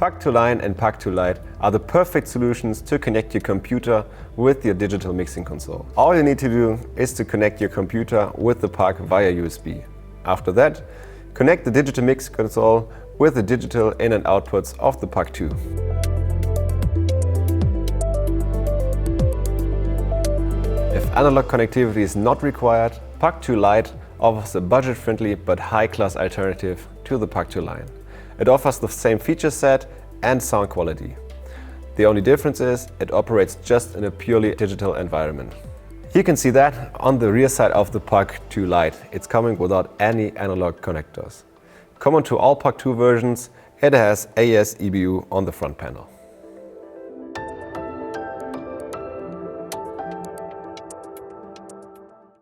PUC2 Line and PUC2 Lite are the perfect solutions to connect your computer with your digital mixing console. All you need to do is to connect your computer with the PUC via USB. After that, connect the digital mix console with the digital in and outputs of the PUC2. If analog connectivity is not required, PUC2 Lite offers a budget-friendly but high-class alternative to the PUC2 Line. It offers the same feature set and sound quality. The only difference is it operates just in a purely digital environment. You can see that on the rear side of the PUC2 Lite. It's coming without any analog connectors. Common to all PUC2 versions, it has AES EBU on the front panel.